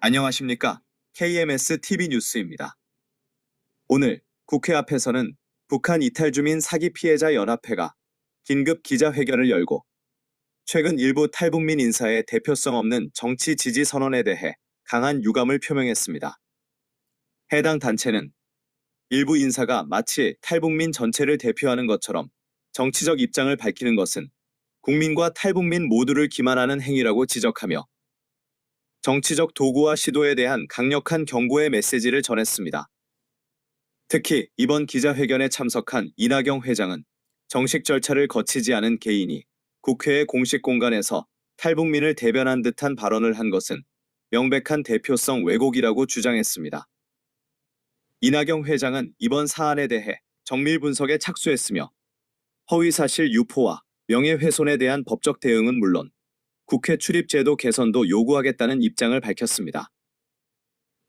안녕하십니까? KMS TV 뉴스입니다. 오늘 국회 앞에서는 북한 이탈주민 사기 피해자 연합회가 긴급 기자회견을 열고 최근 일부 탈북민 인사의 대표성 없는 정치 지지 선언에 대해 강한 유감을 표명했습니다. 해당 단체는 일부 인사가 마치 탈북민 전체를 대표하는 것처럼 정치적 입장을 밝히는 것은 국민과 탈북민 모두를 기만하는 행위라고 지적하며 정치적 도구와 시도에 대한 강력한 경고의 메시지를 전했습니다. 특히 이번 기자회견에 참석한 이낙영 회장은 정식 절차를 거치지 않은 개인이 국회의 공식 공간에서 탈북민을 대변한 듯한 발언을 한 것은 명백한 대표성 왜곡이라고 주장했습니다. 이낙영 회장은 이번 사안에 대해 정밀 분석에 착수했으며 허위사실 유포와 명예훼손에 대한 법적 대응은 물론 국회 출입제도 개선도 요구하겠다는 입장을 밝혔습니다.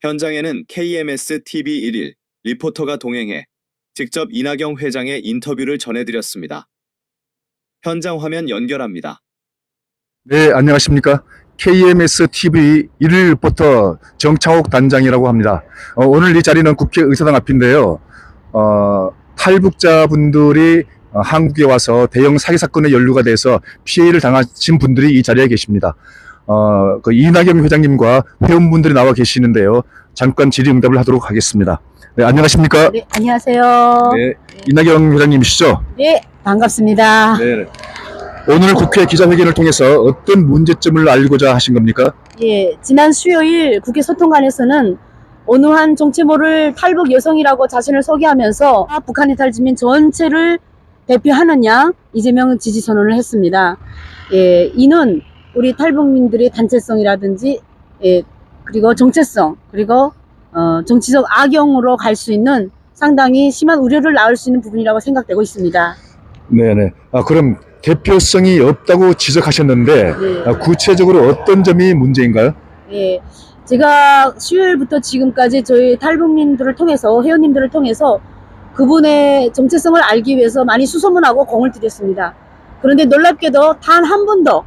현장에는 KMS TV 1일 리포터가 동행해 직접 이낙영 회장의 인터뷰를 전해드렸습니다. 현장 화면 연결합니다. 네, 안녕하십니까. KMS TV 1일 리포터 정창옥 단장이라고 합니다. 오늘 이 자리는 국회 의사당 앞인데요. 탈북자분들이 한국에 와서 대형 사기 사건에 연루가 돼서 피해를 당하신 분들이 이 자리에 계십니다. 그 이낙영 회장님과 회원분들이 나와 계시는데요. 잠깐 질의응답을 하도록 하겠습니다. 네, 안녕하십니까? 네, 안녕하세요. 네, 이낙영 회장님이시죠? 네, 반갑습니다. 네. 오늘 국회 기자회견을 통해서 어떤 문제점을 알고자 하신 겁니까? 예, 지난 수요일 국회 소통관에서는 어느 한 정체 모를 탈북 여성이라고 자신을 소개하면서 북한 이탈주민 전체를 대표하느냐 이재명 지지 선언을 했습니다. 예, 이는 우리 탈북민들의 단체성이라든지 그리고 정체성 그리고 정치적 악영으로 갈 수 있는 상당히 심한 우려를 낳을 수 있는 부분이라고 생각되고 있습니다. 네네. 그럼 대표성이 없다고 지적하셨는데 네. 구체적으로 어떤 점이 문제인가요? 예, 제가 수요일부터 지금까지 저희 탈북민들을 통해서 회원님들을 통해서 그분의 정체성을 알기 위해서 많이 수소문하고 공을 들였습니다. 그런데 놀랍게도 단 한 번도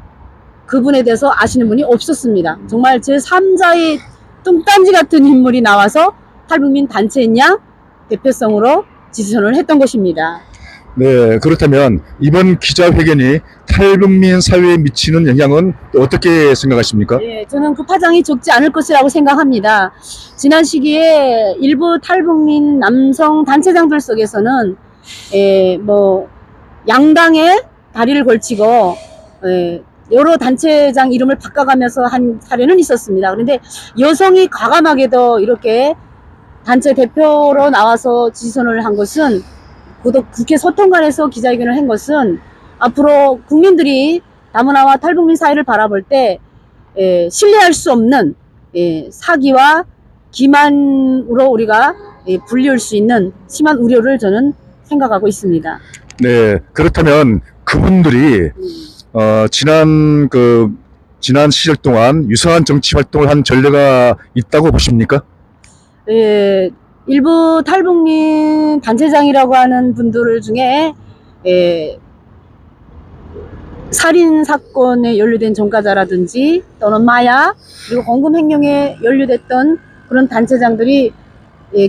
그분에 대해서 아시는 분이 없었습니다. 정말 제3자의 뚱딴지 같은 인물이 나와서 탈북민 단체냐 대표성으로 지지선을 했던 것입니다. 네, 그렇다면 이번 기자회견이 탈북민 사회에 미치는 영향은 어떻게 생각하십니까? 예, 저는 그 파장이 적지 않을 것이라고 생각합니다. 지난 시기에 일부 탈북민 남성 단체장들 속에서는 양당에 다리를 걸치고 여러 단체장 이름을 바꿔가면서 한 사례는 있었습니다. 그런데 여성이 과감하게도 이렇게 단체 대표로 나와서 지지선을 한 것은 국회 소통관에서 기자회견을 한 것은 앞으로 국민들이 다문화와 탈북민 사회를 바라볼 때 신뢰할 수 없는 사기와 기만으로 우리가 불리울 수 있는 심한 우려를 저는 생각하고 있습니다. 네, 그렇다면 그분들이 지난 시절 동안 유사한 정치 활동을 한 전례가 있다고 보십니까? 예, 일부 탈북민 단체장이라고 하는 분들 중에 살인 사건에 연루된 전과자라든지 또는 마약 그리고 공금 횡령에 연루됐던 그런 단체장들이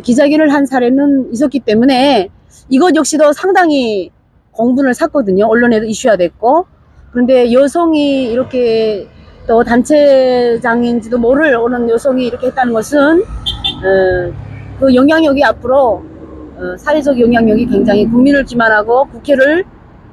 기자회견을 한 사례는 있었기 때문에 이것 역시도 상당히 공분을 샀거든요. 언론에도 이슈화 됐고. 그런데 여성이 이렇게 또 단체장인지도 모를 어느 여성이 이렇게 했다는 것은 그 영향력이 앞으로 사회적 영향력이 굉장히 국민을 기만하고 국회를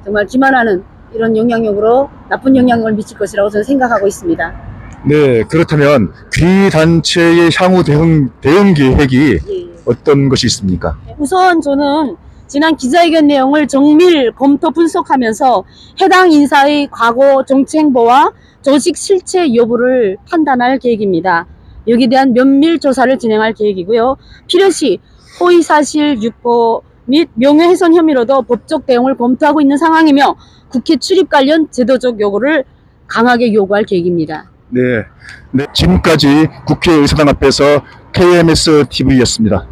정말 기만하는 이런 영향력으로 나쁜 영향을 미칠 것이라고 저는 생각하고 있습니다. 네, 그렇다면 귀단체의 향후 대응 계획이 어떤 것이 있습니까? 우선 저는 지난 기자회견 내용을 정밀 검토 분석하면서 해당 인사의 과거 정치 행보와 조직 실체 여부를 판단할 계획입니다. 여기에 대한 면밀 조사를 진행할 계획이고요. 필요시 허위사실 유포 및 명예훼손 혐의로도 법적 대응을 검토하고 있는 상황이며 국회 출입 관련 제도적 요구를 강하게 요구할 계획입니다. 네, 지금까지 국회 의사당 앞에서 KMS TV였습니다.